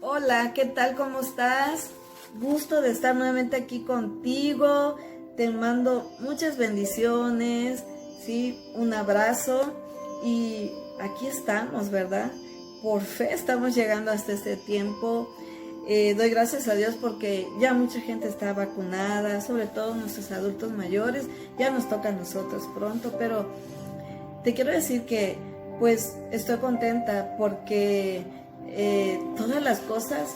Hola, ¿qué tal? ¿Cómo estás? Gusto de estar nuevamente aquí contigo. Te mando muchas bendiciones, ¿sí? Un abrazo y aquí estamos, ¿verdad? Por fe estamos llegando hasta este tiempo. Doy gracias a Dios porque ya mucha gente está vacunada, sobre todo nuestros adultos mayores. Ya nos toca a nosotros pronto, pero te quiero decir que pues estoy contenta porque todas las cosas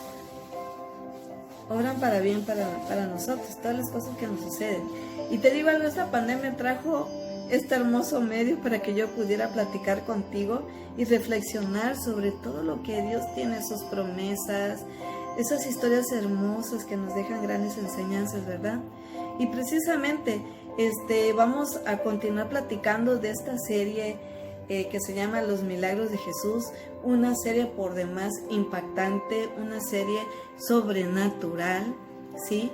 obran para bien para nosotros, todas las cosas que nos suceden. Y te digo algo, esta pandemia trajo este hermoso medio para que yo pudiera platicar contigo y reflexionar sobre todo lo que Dios tiene, sus promesas, esas historias hermosas que nos dejan grandes enseñanzas, ¿verdad? Y precisamente vamos a continuar platicando de esta serie que se llama Los Milagros de Jesús, una serie por demás impactante, una serie sobrenatural, ¿sí?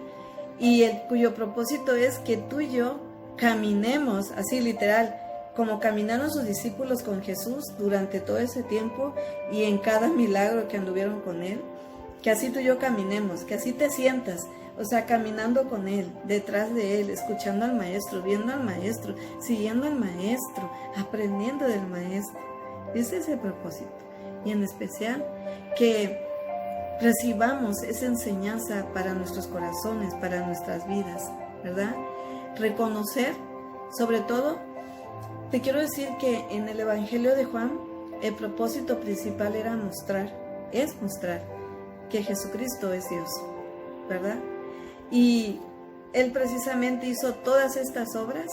Y cuyo propósito es que tú y yo caminemos, así literal, como caminaron sus discípulos con Jesús durante todo ese tiempo y en cada milagro que anduvieron con Él, que así tú y yo caminemos, que así te sientas, o sea, caminando con Él, detrás de Él, escuchando al Maestro, viendo al Maestro, siguiendo al Maestro, aprendiendo del Maestro. Ese es el propósito. Y en especial, que recibamos esa enseñanza para nuestros corazones, para nuestras vidas, ¿verdad? Reconocer, sobre todo, te quiero decir que en el Evangelio de Juan, el propósito principal era mostrar que Jesucristo es Dios, ¿verdad? Y Él precisamente hizo todas estas obras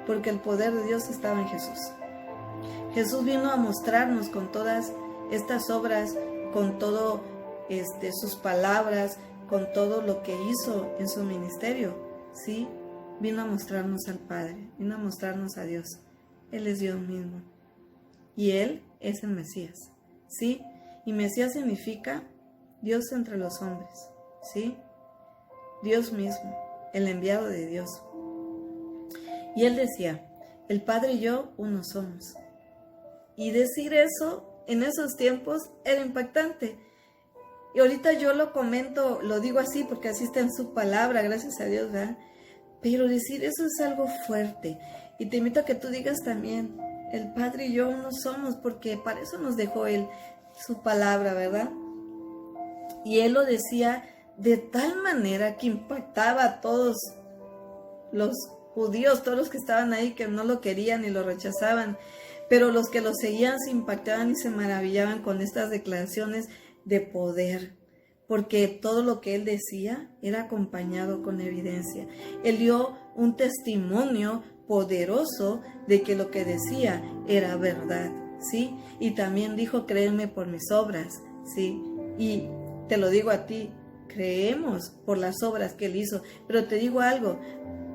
porque el poder de Dios estaba en Jesús. Jesús vino a mostrarnos con todas estas obras, con todo sus palabras, con todo lo que hizo en su ministerio, ¿sí? Vino a mostrarnos al Padre, vino a mostrarnos a Dios. Él es Dios mismo y Él es el Mesías, ¿sí? Y Mesías significa Dios entre los hombres, ¿sí? Dios mismo, el enviado de Dios. Y Él decía, el Padre y yo uno somos. Y decir eso en esos tiempos era impactante. Y ahorita yo lo comento, lo digo así porque así está en su palabra, gracias a Dios, ¿verdad? Pero decir eso es algo fuerte. Y te invito a que tú digas también, el Padre y yo uno somos, porque para eso nos dejó Él su palabra, ¿verdad? Y Él lo decía de tal manera que impactaba a todos los judíos, todos los que estaban ahí, que no lo querían y lo rechazaban, pero los que lo seguían se impactaban y se maravillaban con estas declaraciones de poder, porque todo lo que Él decía era acompañado con evidencia. Él dio un testimonio poderoso de que lo que decía era verdad, ¿sí? Y también dijo, créeme por mis obras, ¿sí? Y te lo digo a ti, creemos por las obras que Él hizo, pero te digo algo,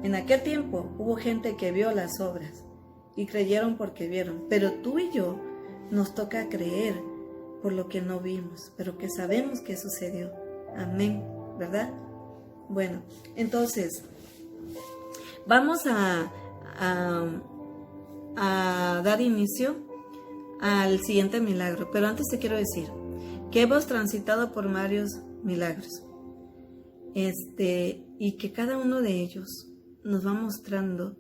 en aquel tiempo hubo gente que vio las obras y creyeron porque vieron, pero tú y yo nos toca creer por lo que no vimos, pero que sabemos que sucedió. Amén, ¿verdad? Bueno, entonces, vamos a dar inicio al siguiente milagro, pero antes te quiero decir que hemos transitado por varios milagros, y que cada uno de ellos nos va mostrando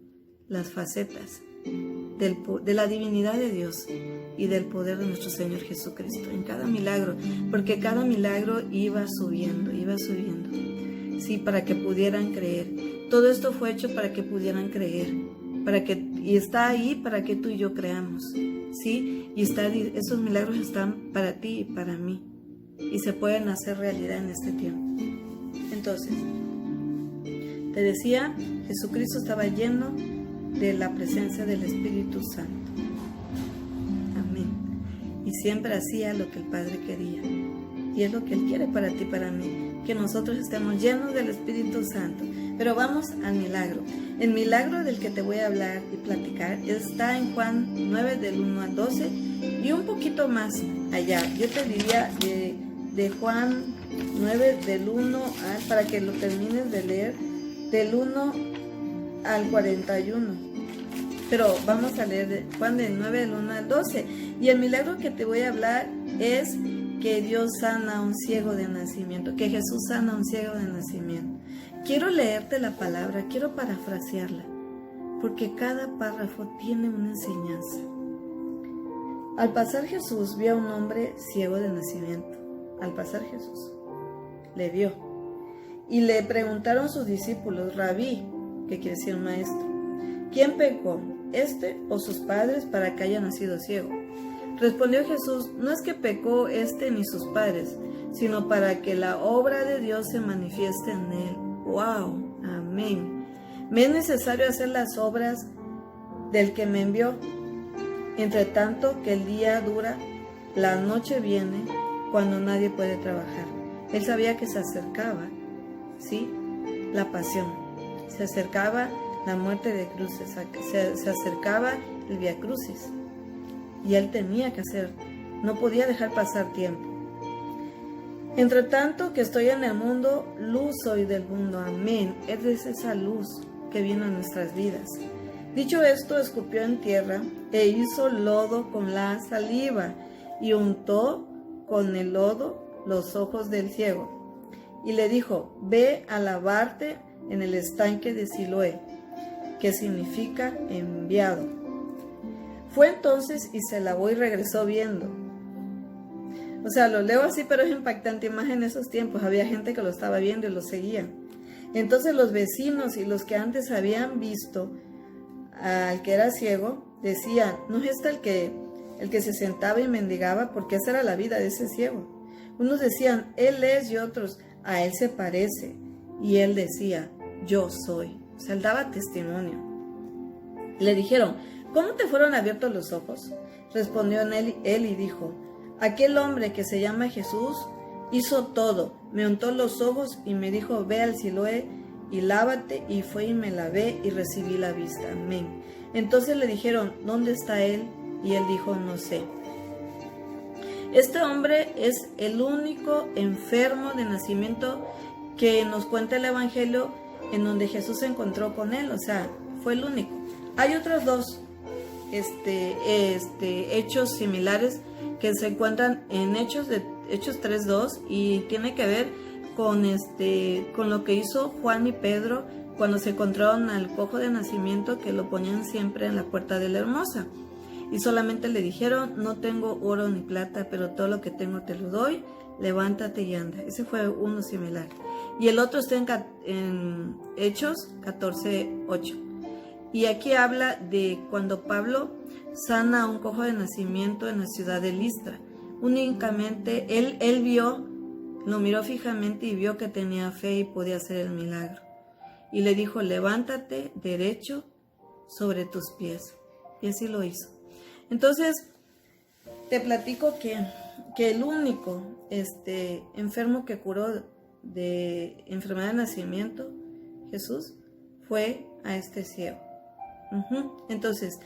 las facetas de la divinidad de Dios y del poder de nuestro Señor Jesucristo en cada milagro, porque cada milagro iba subiendo, sí, para que pudieran creer. Todo esto fue hecho para que pudieran creer, y está ahí para que tú y yo creamos, sí, y esos milagros están para ti y para mí, y se pueden hacer realidad en este tiempo. Entonces, te decía, Jesucristo estaba lleno de la presencia del Espíritu Santo. Amén. Y siempre hacía lo que el Padre quería. Y es lo que Él quiere para ti y para mí, que nosotros estemos llenos del Espíritu Santo. Pero vamos al milagro. El milagro del que te voy a hablar y platicar está en Juan 9, del 1 al 12, y un poquito más allá. Yo te diría de Juan 9, del 1 al, para que lo termines de leer, del 1 al 41. Pero vamos a leer Juan del 9, del 1 al 12. Y el milagro que te voy a hablar es que Dios sana a un ciego de nacimiento, que Jesús sana a un ciego de nacimiento. Quiero leerte la palabra, quiero parafrasearla, porque cada párrafo tiene una enseñanza. Al pasar Jesús vio a un hombre ciego de nacimiento. Al pasar Jesús le vio. Y le preguntaron sus discípulos, Rabí, que quiere decir maestro, ¿quién pecó, este o sus padres, para que haya nacido ciego? Respondió Jesús, no es que pecó este ni sus padres, sino para que la obra de Dios se manifieste en él. ¡Wow! Amén. Me es necesario hacer las obras del que me envió. Entre tanto que el día dura, la noche viene cuando nadie puede trabajar. Él sabía que se acercaba, ¿sí?, la pasión. Se acercaba la muerte de cruces, se acercaba el Vía Crucis. Y él tenía que hacer, no podía dejar pasar tiempo. Entre tanto que estoy en el mundo, luz soy del mundo. Amén. Es esa luz que viene a nuestras vidas. Dicho esto, escupió en tierra e hizo lodo con la saliva y untó con el lodo los ojos del ciego. Y le dijo, ve a lavarte en el estanque de Siloé, que significa enviado. Fue entonces y se lavó y regresó viendo. O sea, lo leo así, pero es impactante. Más en esos tiempos había gente que lo estaba viendo y lo seguían. Entonces los vecinos y los que antes habían visto al que era ciego decían, ¿no es este el que se sentaba y mendigaba? Porque esa era la vida de ese ciego. Unos decían, él es, y otros, a él se parece. Y él decía, yo soy. O sea, él daba testimonio. Le dijeron, ¿cómo te fueron abiertos los ojos? Respondió él y dijo, aquel hombre que se llama Jesús hizo todo, me untó los ojos y me dijo, ve al Siloé y lávate, y fue y me lavé y recibí la vista. Amén. Entonces le dijeron, ¿dónde está él? Y él dijo, no sé. Este hombre es el único enfermo de nacimiento que nos cuenta el Evangelio en donde Jesús se encontró con él, o sea, fue el único. Hay otros dos hechos similares que se encuentran en Hechos 3:2 y tiene que ver con lo que hizo Juan y Pedro cuando se encontraron al cojo de nacimiento, que lo ponían siempre en la puerta de la Hermosa. Y solamente le dijeron, no tengo oro ni plata, pero todo lo que tengo te lo doy, levántate y anda. Ese fue uno similar. Y el otro está en Hechos 14:8. Y aquí habla de cuando Pablo sana a un cojo de nacimiento en la ciudad de Listra. Únicamente él vio, lo miró fijamente y vio que tenía fe y podía hacer el milagro. Y le dijo, levántate derecho sobre tus pies. Y así lo hizo. Entonces, te platico que el único enfermo que curó de enfermedad de nacimiento, Jesús, fue a este ciego. Entonces,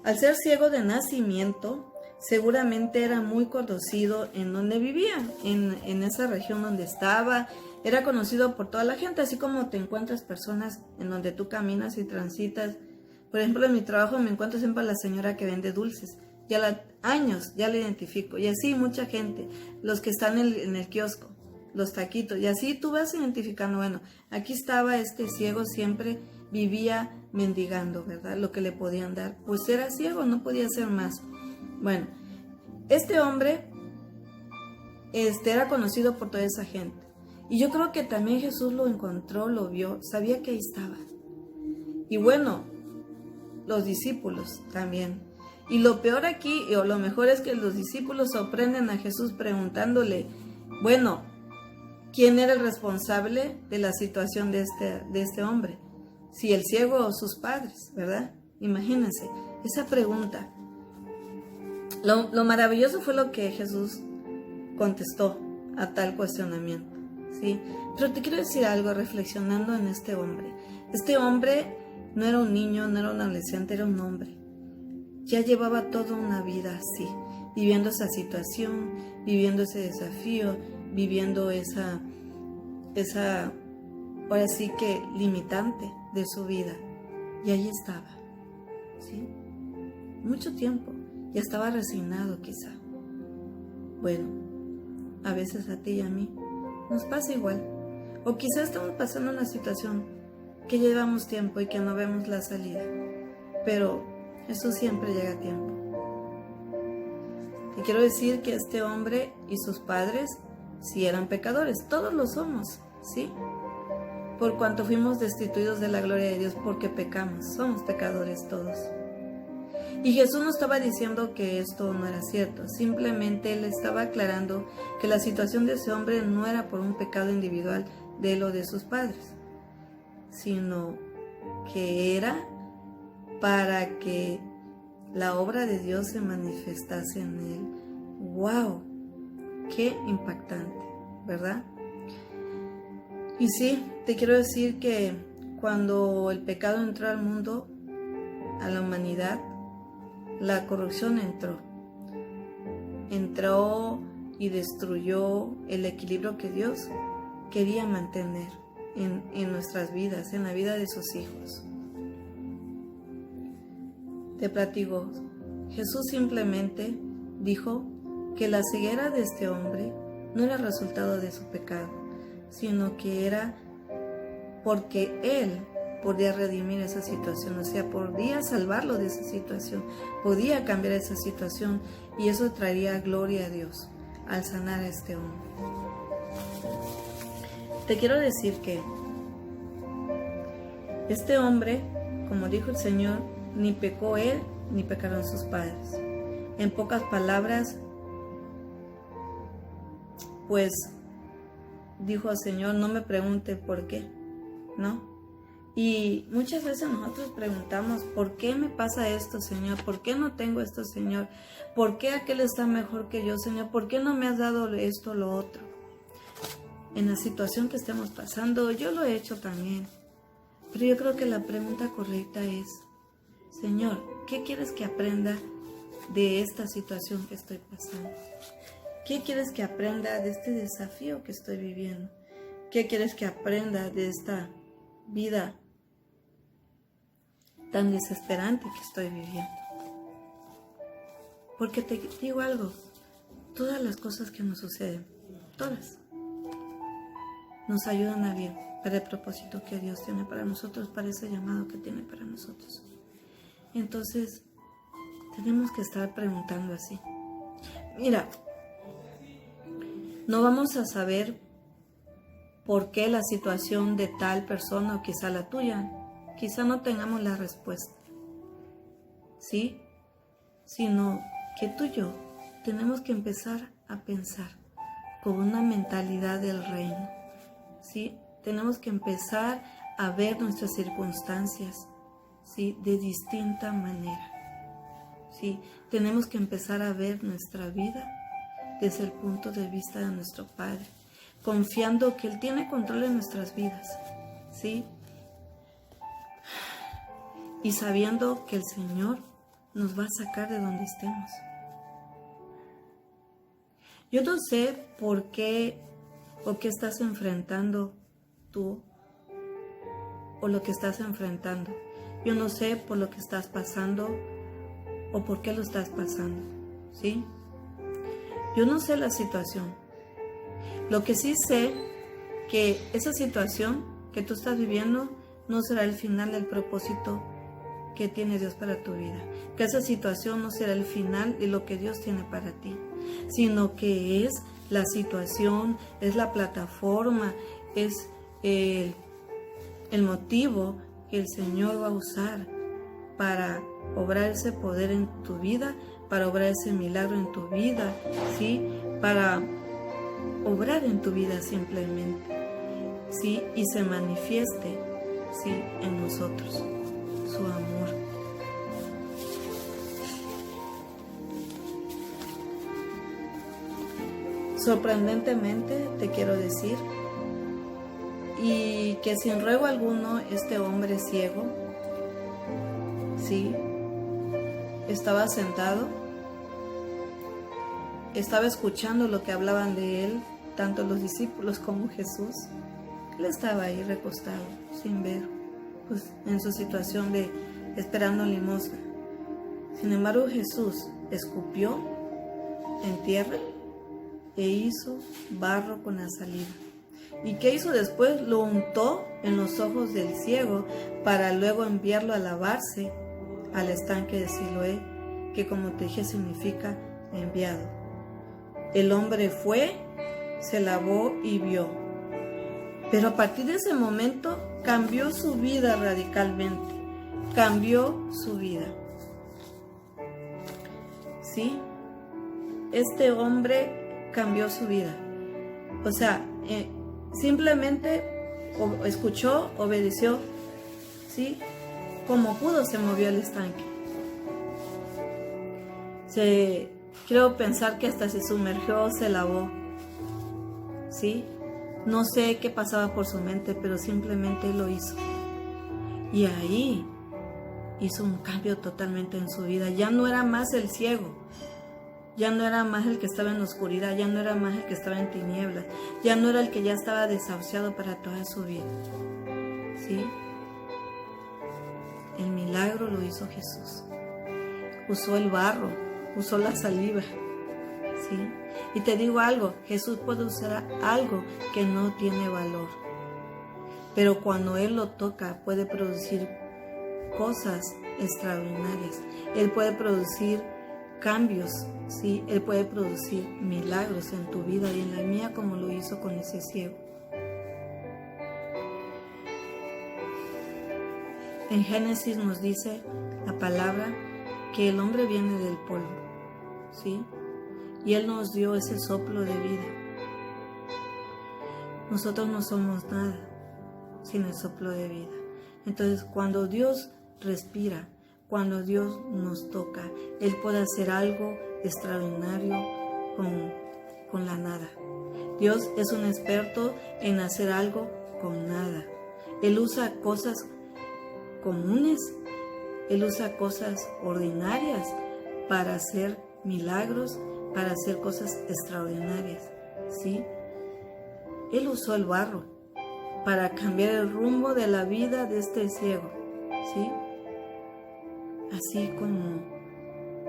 al ser ciego de nacimiento, seguramente era muy conocido en donde vivía, en esa región donde estaba. Era conocido por toda la gente, así como te encuentras personas en donde tú caminas y transitas. Por ejemplo, en mi trabajo me encuentro siempre a la señora que vende dulces. Ya años ya la identifico. Y así mucha gente, los que están en el kiosco, los taquitos. Y así tú vas identificando, bueno, aquí estaba este ciego, siempre vivía mendigando, ¿verdad? Lo que le podían dar. Pues era ciego, no podía hacer más. Bueno, este hombre era conocido por toda esa gente. Y yo creo que también Jesús lo encontró, lo vio, sabía que ahí estaba. Y bueno, los discípulos también. Y lo peor aquí, o lo mejor, es que los discípulos sorprenden a Jesús preguntándole, bueno, ¿quién era el responsable de la situación de este hombre? Si el ciego o sus padres, ¿verdad? Imagínense, esa pregunta. Lo maravilloso fue lo que Jesús contestó a tal cuestionamiento, ¿sí? Pero te quiero decir algo reflexionando en este hombre. Este hombre no era un niño, no era un adolescente, era un hombre. Ya llevaba toda una vida así, viviendo esa situación, viviendo ese desafío, viviendo esa ahora sí que limitante de su vida. Y ahí estaba, ¿sí? Mucho tiempo, ya estaba resignado quizá. Bueno, a veces a ti y a mí nos pasa igual. O quizás estamos pasando una situación que llevamos tiempo y que no vemos la salida, pero eso siempre llega a tiempo. Te quiero decir que este hombre y sus padres sí eran pecadores, todos lo somos, ¿sí? Por cuanto fuimos destituidos de la gloria de Dios porque pecamos, somos pecadores todos. Y Jesús no estaba diciendo que esto no era cierto, simplemente Él estaba aclarando que la situación de ese hombre no era por un pecado individual de él o de sus padres, sino que era para que la obra de Dios se manifestase en él. ¡Wow! ¡Qué impactante! ¿Verdad? Y sí, te quiero decir que cuando el pecado entró al mundo, a la humanidad, la corrupción entró y destruyó el equilibrio que Dios quería mantener en nuestras vidas, en la vida de sus hijos. Te platico, Jesús simplemente dijo que la ceguera de este hombre no era resultado de su pecado, sino que era porque Él podía redimir esa situación, o sea, podía salvarlo de esa situación, podía cambiar esa situación, y eso traería gloria a Dios al sanar a este hombre. Te quiero decir que este hombre, como dijo el Señor, ni pecó él, ni pecaron sus padres. En pocas palabras, pues dijo al Señor, no me pregunte por qué, ¿no? Y muchas veces nosotros preguntamos, ¿por qué me pasa esto, Señor? ¿Por qué no tengo esto, Señor? ¿Por qué aquel está mejor que yo, Señor? ¿Por qué no me has dado esto o lo otro? En la situación que estemos pasando, yo lo he hecho también. Pero yo creo que la pregunta correcta es, Señor, ¿qué quieres que aprenda de esta situación que estoy pasando? ¿Qué quieres que aprenda de este desafío que estoy viviendo? ¿Qué quieres que aprenda de esta vida tan desesperante que estoy viviendo? Porque te digo algo, todas las cosas que nos suceden, todas, nos ayudan a bien para el propósito que Dios tiene para nosotros, para ese llamado que tiene para nosotros. Entonces, tenemos que estar preguntando así. Mira, no vamos a saber por qué la situación de tal persona o quizá la tuya, quizá no tengamos la respuesta, ¿sí? Sino que tú y yo tenemos que empezar a pensar con una mentalidad del reino, ¿sí? Tenemos que empezar a ver nuestras circunstancias, ¿sí? De distinta manera, ¿sí? Tenemos que empezar a ver nuestra vida desde el punto de vista de nuestro Padre, confiando que Él tiene control de nuestras vidas, ¿sí? Y sabiendo que el Señor nos va a sacar de donde estemos. Yo no sé por qué o qué estás enfrentando tú o lo que estás enfrentando. Yo no sé por lo que estás pasando o por qué lo estás pasando, ¿sí? Yo no sé la situación. Lo que sí sé que esa situación que tú estás viviendo no será el final del propósito que tiene Dios para tu vida. Que esa situación no será el final de lo que Dios tiene para ti, sino que es la situación, es la plataforma, es el motivo que el Señor va a usar para obrar ese poder en tu vida, para obrar ese milagro en tu vida, ¿sí? Para obrar en tu vida simplemente, ¿sí? Y se manifieste, ¿sí? En nosotros su amor. Sorprendentemente te quiero decir, y que sin ruego alguno este hombre ciego, ¿sí? Estaba sentado, estaba escuchando lo que hablaban de él, tanto los discípulos como Jesús. Él estaba ahí recostado, sin ver, pues en su situación de esperando limosna. Sin embargo, Jesús escupió en tierra e hizo barro con la saliva. ¿Y qué hizo después? Lo untó en los ojos del ciego para luego enviarlo a lavarse al estanque de Siloé, que como te dije significa enviado. El hombre fue, se lavó y vio. Pero a partir de ese momento cambió su vida radicalmente. Cambió su vida. ¿Sí? Este hombre cambió su vida. O sea, simplemente escuchó, obedeció, ¿sí? Como pudo se movió al estanque. Quiero pensar que hasta se sumergió, se lavó, ¿sí? No sé qué pasaba por su mente, pero simplemente lo hizo. Y ahí hizo un cambio totalmente en su vida. Ya no era más el ciego. Ya no era más el que estaba en la oscuridad, ya no era más el que estaba en tinieblas, ya no era el que ya estaba desahuciado para toda su vida. ¿Sí? El milagro lo hizo Jesús. Usó el barro, usó la saliva. ¿Sí? Y te digo algo, Jesús puede usar algo que no tiene valor. Pero cuando Él lo toca, puede producir cosas extraordinarias. Él puede producir cambios, ¿sí? Él puede producir milagros en tu vida y en la mía, como lo hizo con ese ciego. En Génesis nos dice la palabra que el hombre viene del polvo, ¿sí? Y Él nos dio ese soplo de vida. Nosotros no somos nada sin el soplo de vida. Entonces, cuando Dios respira, cuando Dios nos toca, Él puede hacer algo extraordinario con la nada. Dios es un experto en hacer algo con nada. Él usa cosas comunes, Él usa cosas ordinarias para hacer milagros, para hacer cosas extraordinarias, ¿sí? Él usó el barro para cambiar el rumbo de la vida de este ciego, ¿sí? Así como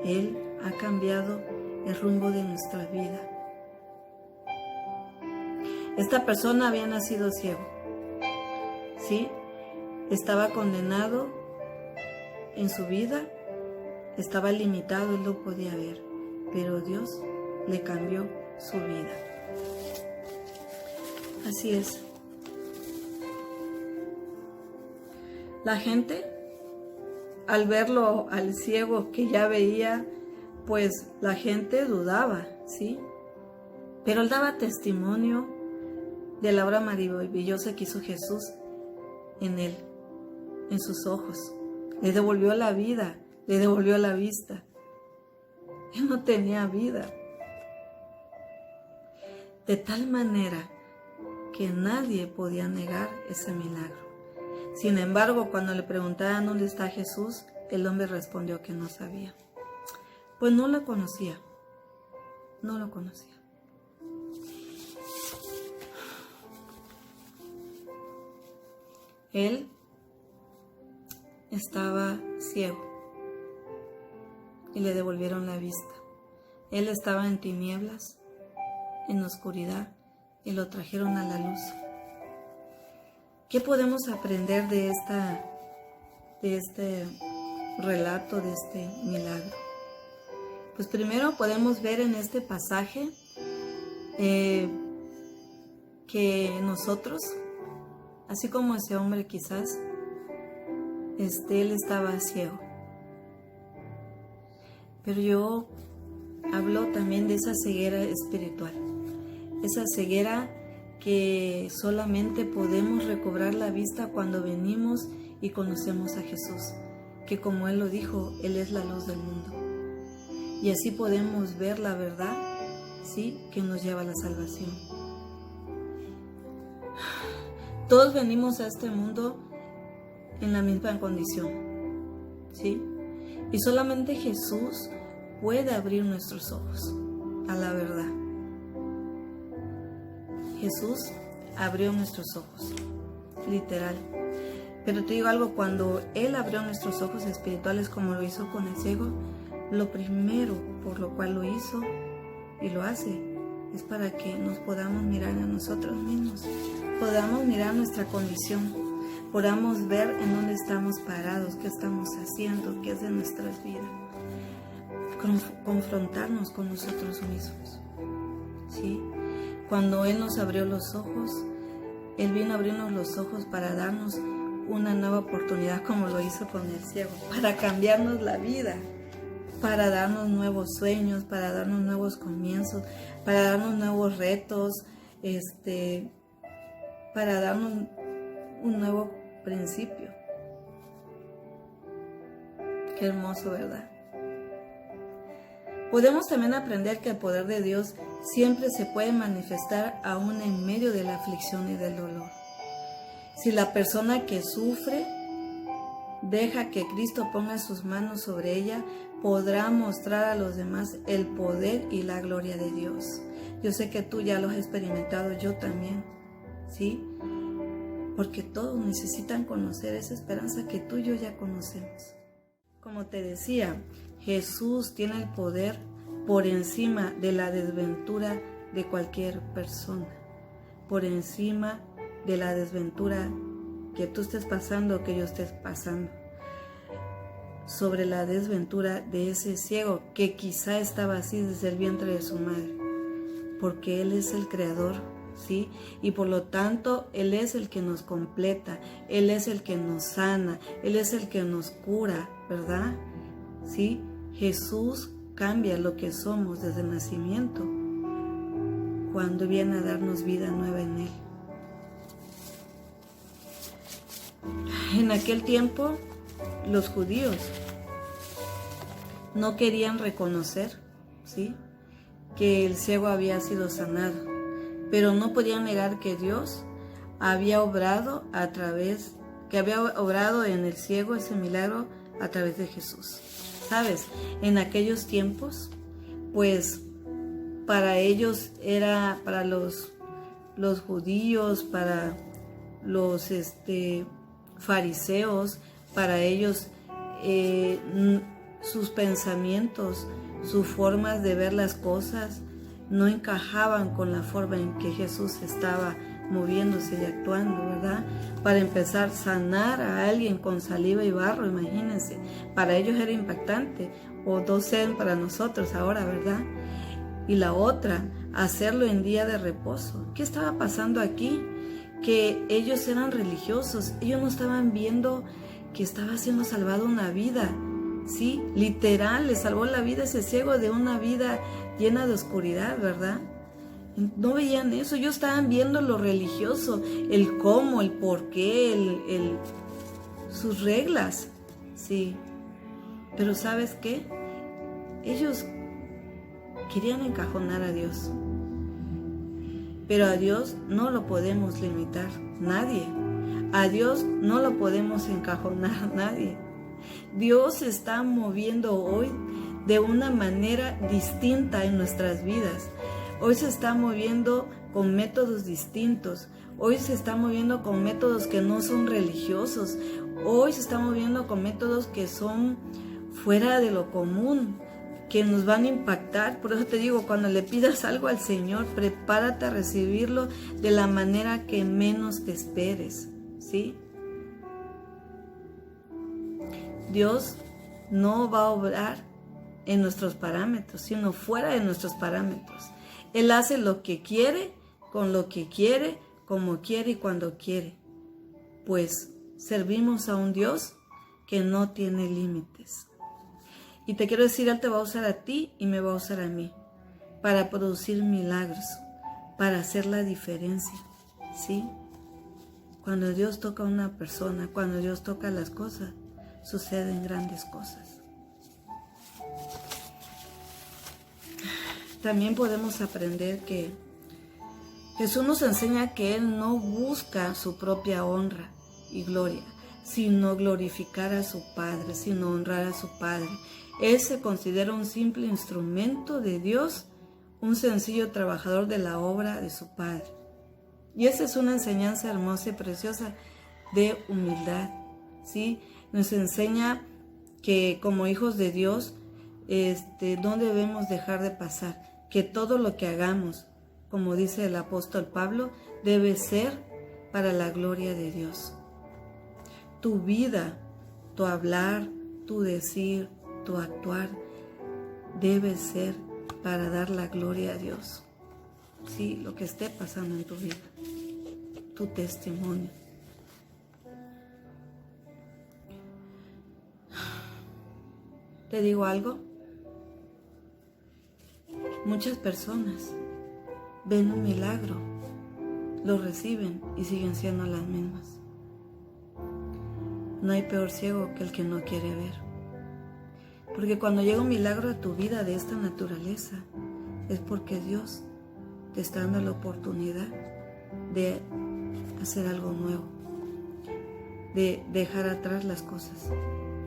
Él ha cambiado el rumbo de nuestra vida. Esta persona había nacido ciego, ¿sí? Estaba condenado en su vida, estaba limitado, Él no podía ver, pero Dios le cambió su vida. Así es. La gente, al verlo al ciego que ya veía, pues la gente dudaba, ¿sí? Pero Él daba testimonio de la obra maravillosa que hizo Jesús en él, en sus ojos. Le devolvió la vida, le devolvió la vista. Él no tenía vida. De tal manera que nadie podía negar ese milagro. Sin embargo, cuando le preguntaban dónde está Jesús, el hombre respondió que no sabía. Pues no lo conocía. No lo conocía. Él estaba ciego y le devolvieron la vista. Él estaba en tinieblas, en oscuridad, y lo trajeron a la luz. ¿Qué podemos aprender de este relato, de este milagro? Pues primero podemos ver en este pasaje que nosotros, así como ese hombre quizás, él estaba ciego. Pero yo hablo también de esa ceguera espiritual, esa ceguera que solamente podemos recobrar la vista cuando venimos y conocemos a Jesús, que como Él lo dijo, Él es la luz del mundo. Y así podemos ver la verdad, ¿sí?, que nos lleva a la salvación. Todos venimos a este mundo en la misma condición, ¿sí? Y solamente Jesús puede abrir nuestros ojos a la verdad. Jesús abrió nuestros ojos, literal. Pero te digo algo, cuando Él abrió nuestros ojos espirituales como lo hizo con el ciego, lo primero por lo cual lo hizo y lo hace es para que nos podamos mirar a nosotros mismos, podamos mirar nuestra condición, podamos ver en dónde estamos parados, qué estamos haciendo, qué es de nuestras vidas, confrontarnos con nosotros mismos, ¿sí? Cuando Él nos abrió los ojos, Él vino a abrirnos los ojos para darnos una nueva oportunidad, como lo hizo con el ciego, para cambiarnos la vida, para darnos nuevos sueños, para darnos nuevos comienzos, para darnos nuevos retos, para darnos un nuevo principio. Qué hermoso, ¿verdad? Podemos también aprender que el poder de Dios siempre se puede manifestar aún en medio de la aflicción y del dolor. Si la persona que sufre deja que Cristo ponga sus manos sobre ella, podrá mostrar a los demás el poder y la gloria de Dios. Yo sé que tú ya lo has experimentado, yo también, ¿sí? Porque todos necesitan conocer esa esperanza que tú y yo ya conocemos. Como te decía, Jesús tiene el poder por encima de la desventura de cualquier persona, por encima de la desventura que tú estés pasando o que yo estés pasando, sobre la desventura de ese ciego que quizá estaba así desde el vientre de su madre, porque Él es el creador, ¿sí? Y por lo tanto Él es el que nos completa, Él es el que nos sana, Él es el que nos cura, ¿verdad? ¿Sí? Jesús cambia lo que somos desde el nacimiento cuando viene a darnos vida nueva en Él. En aquel tiempo, los judíos no querían reconocer, ¿sí?, que el ciego había sido sanado, pero no podían negar que Dios había obrado en el ciego ese milagro a través de Jesús. ¿Sabes? En aquellos tiempos, pues para ellos para los judíos, para los fariseos, para ellos sus pensamientos, sus formas de ver las cosas no encajaban con la forma en que Jesús estaba moviéndose y actuando, ¿verdad? Para empezar, sanar a alguien con saliva y barro, imagínense, para ellos era impactante, o 2 sean para nosotros ahora, ¿verdad? Y la otra, hacerlo en día de reposo. ¿Qué estaba pasando aquí? Que ellos eran religiosos, ellos no estaban viendo que estaba siendo salvada una vida, ¿sí? Literal, le salvó la vida ese ciego de una vida llena de oscuridad, ¿verdad? No veían eso, ellos estaban viendo lo religioso, el cómo, el por qué, sus reglas, sí. Pero ¿sabes qué? Ellos querían encajonar a Dios. Pero a Dios no lo podemos limitar, nadie. A Dios no lo podemos encajonar, nadie. Dios se está moviendo hoy de una manera distinta en nuestras vidas. Hoy se está moviendo con métodos distintos. Hoy se está moviendo con métodos que no son religiosos. Hoy se está moviendo con métodos que son fuera de lo común, que nos van a impactar. Por eso te digo, cuando le pidas algo al Señor, prepárate a recibirlo de la manera que menos te esperes, ¿sí? Dios no va a obrar en nuestros parámetros, sino fuera de nuestros parámetros. Él hace lo que quiere, con lo que quiere, como quiere y cuando quiere. Pues servimos a un Dios que no tiene límites. Y te quiero decir, Él te va a usar a ti y me va a usar a mí para producir milagros, para hacer la diferencia, ¿sí? Cuando Dios toca a una persona, cuando Dios toca las cosas, suceden grandes cosas. También podemos aprender que Jesús nos enseña que Él no busca su propia honra y gloria, sino glorificar a su Padre, sino honrar a su Padre. Él se considera un simple instrumento de Dios, un sencillo trabajador de la obra de su Padre. Y esa es una enseñanza hermosa y preciosa de humildad, ¿sí? Nos enseña que como hijos de Dios, no debemos dejar de pasar, que todo lo que hagamos, como dice el apóstol Pablo, debe ser para la gloria de Dios. Tu vida, tu hablar, tu decir, tu actuar, debe ser para dar la gloria a Dios. Sí, lo que esté pasando en tu vida, tu testimonio. ¿Te digo algo? Muchas personas ven un milagro, lo reciben y siguen siendo las mismas. No hay peor ciego que el que no quiere ver. Porque cuando llega un milagro a tu vida de esta naturaleza, es porque Dios te está dando la oportunidad de hacer algo nuevo, de dejar atrás las cosas,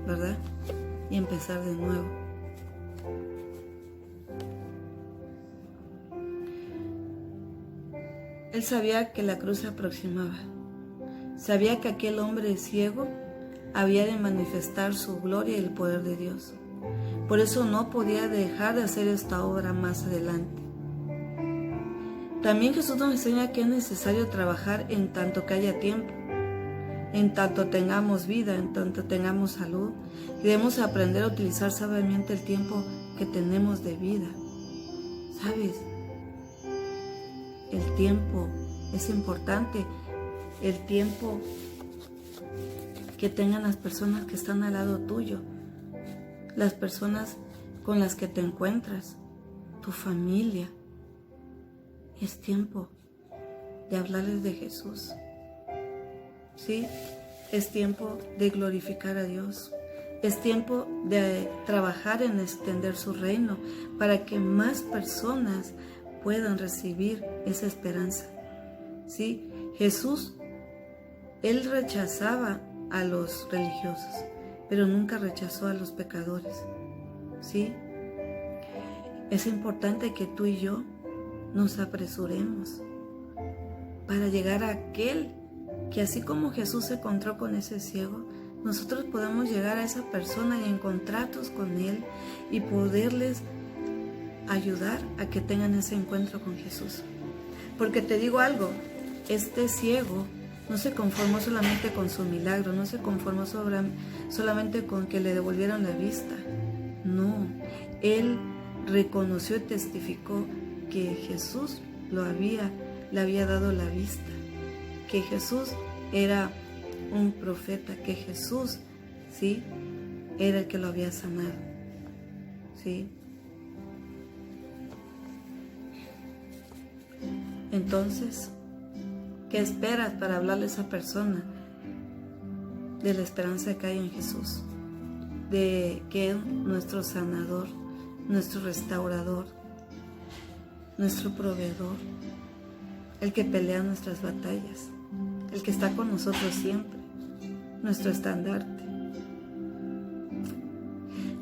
¿verdad? Y empezar de nuevo. Él sabía que la cruz se aproximaba. Sabía que aquel hombre ciego había de manifestar su gloria y el poder de Dios. Por eso no podía dejar de hacer esta obra más adelante. También Jesús nos enseña que es necesario trabajar en tanto que haya tiempo, en tanto tengamos vida, en tanto tengamos salud, y debemos aprender a utilizar sabiamente el tiempo que tenemos de vida. ¿Sabes? El tiempo es importante, el tiempo que tengan las personas que están al lado tuyo, las personas con las que te encuentras, tu familia. Es tiempo de hablarles de Jesús. ¿Sí? Es tiempo de glorificar a Dios. Es tiempo de trabajar en extender su reino para que más personas puedan recibir esa esperanza. ¿Sí? Jesús, Él rechazaba a los religiosos, pero nunca rechazó a los pecadores. ¿Sí? Es importante que tú y yo nos apresuremos para llegar a aquel que, así como Jesús se encontró con ese ciego, nosotros podemos llegar a esa persona y encontrarnos con él y poderles ayudar a que tengan ese encuentro con Jesús. Porque te digo algo, este ciego no se conformó solamente con su milagro, no se conformó solamente con que le devolvieron la vista. No, él reconoció y testificó que Jesús le había dado la vista, que Jesús era un profeta, que Jesús, ¿sí?, era el que lo había sanado, ¿sí? Entonces, ¿qué esperas para hablarle a esa persona de la esperanza que hay en Jesús? De que es nuestro sanador, nuestro restaurador, nuestro proveedor, el que pelea nuestras batallas, el que está con nosotros siempre, nuestro estandarte.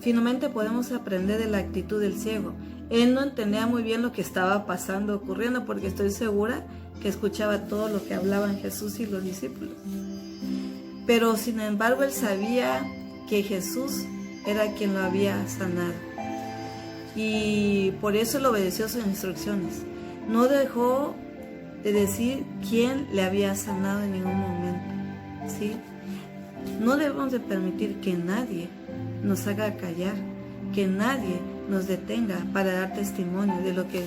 Finalmente podemos aprender de la actitud del ciego. Él no entendía muy bien lo que estaba pasando, ocurriendo, porque estoy segura que escuchaba todo lo que hablaban Jesús y los discípulos. Pero sin embargo, él sabía que Jesús era quien lo había sanado. Y por eso le obedeció sus instrucciones. No dejó de decir quién le había sanado en ningún momento, ¿sí? No debemos de permitir que nadie nos haga callar, que nadie nos detenga para dar testimonio de lo que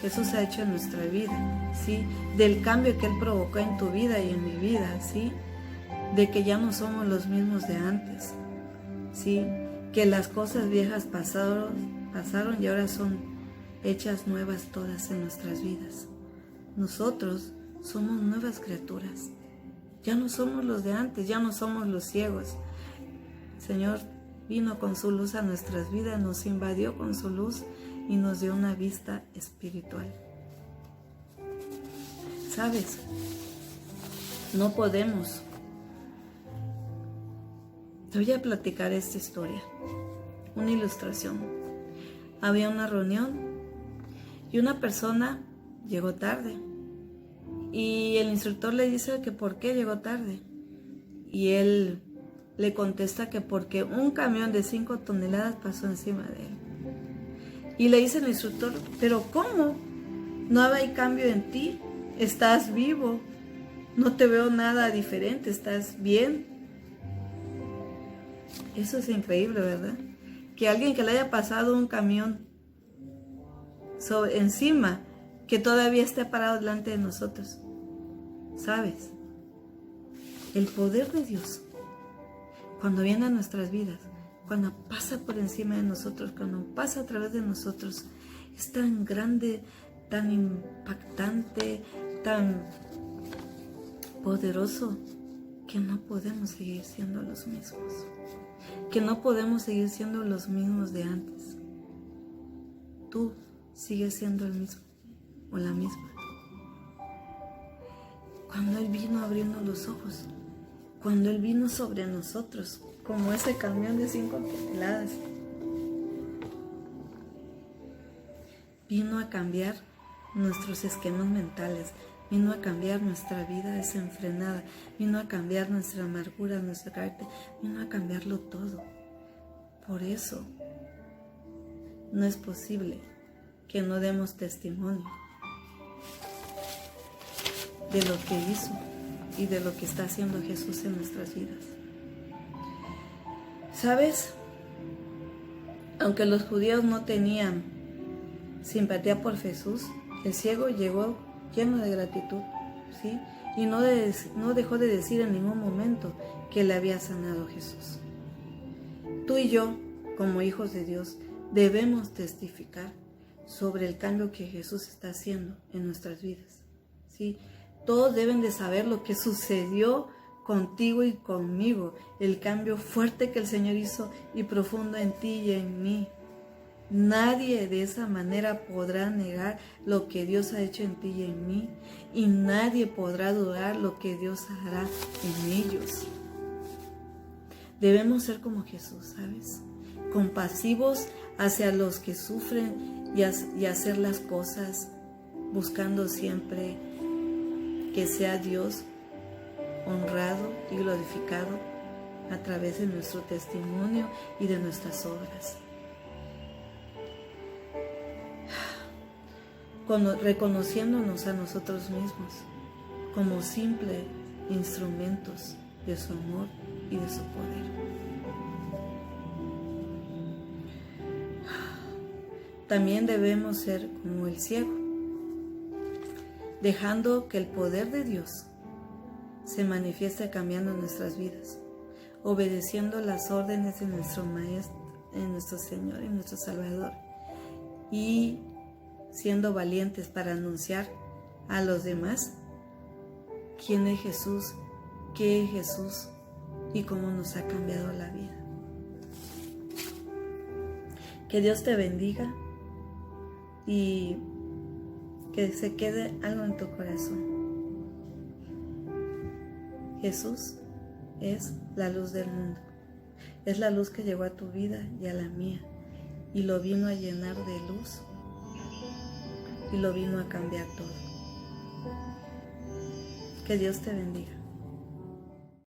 Jesús ha hecho en nuestra vida, ¿sí? Del cambio que Él provocó en tu vida y en mi vida, ¿sí? De que ya no somos los mismos de antes, ¿sí? Que las cosas viejas pasaron y ahora son hechas nuevas todas en nuestras vidas. Nosotros somos nuevas criaturas. Ya no somos los de antes, ya no somos los ciegos. El Señor vino con su luz a nuestras vidas, nos invadió con su luz y nos dio una vista espiritual. ¿Sabes? No podemos. Te voy a platicar esta historia, una ilustración. Había una reunión y una persona llegó tarde. Y el instructor le dice que por qué llegó tarde. Y él le contesta que porque un camión de 5 toneladas pasó encima de él. Y le dice el instructor, ¿pero cómo? No hay cambio en ti, estás vivo, no te veo nada diferente, estás bien. Eso es increíble, ¿verdad? Que alguien que le haya pasado un camión encima, que todavía esté parado delante de nosotros. ¿Sabes? El poder de Dios, cuando viene a nuestras vidas, cuando pasa por encima de nosotros, cuando pasa a través de nosotros, es tan grande, tan impactante, tan poderoso, que no podemos seguir siendo los mismos. Que no podemos seguir siendo los mismos de antes. Tú sigues siendo el mismo o la misma. Cuando Él vino abriendo los ojos, cuando Él vino sobre nosotros, como ese camión de 5 toneladas, vino a cambiar nuestros esquemas mentales, vino a cambiar nuestra vida desenfrenada, vino a cambiar nuestra amargura, nuestro carácter, vino a cambiarlo todo. Por eso no es posible que no demos testimonio de lo que hizo y de lo que está haciendo Jesús en nuestras vidas. ¿Sabes? Aunque los judíos no tenían simpatía por Jesús, el ciego llegó lleno de gratitud, ¿sí? Y no dejó de decir en ningún momento que le había sanado Jesús. Tú y yo, como hijos de Dios, debemos testificar sobre el cambio que Jesús está haciendo en nuestras vidas, ¿sí? Todos deben de saber lo que sucedió contigo y conmigo, el cambio fuerte que el Señor hizo y profundo en ti y en mí. Nadie de esa manera podrá negar lo que Dios ha hecho en ti y en mí, y nadie podrá dudar lo que Dios hará en ellos. Debemos ser como Jesús, ¿sabes? Compasivos hacia los que sufren y hacer las cosas buscando siempre que sea Dios honrado y glorificado a través de nuestro testimonio y de nuestras obras. Reconociéndonos a nosotros mismos como simples instrumentos de su amor y de su poder. También debemos ser como el ciego, dejando que el poder de Dios se manifieste cambiando nuestras vidas, obedeciendo las órdenes de nuestro Maestro, de nuestro Señor y nuestro Salvador, y siendo valientes para anunciar a los demás quién es Jesús, qué es Jesús y cómo nos ha cambiado la vida. Que Dios te bendiga y que se quede algo en tu corazón. Jesús es la luz del mundo. Es la luz que llegó a tu vida y a la mía, y lo vino a llenar de luz y lo vino a cambiar todo. Que Dios te bendiga.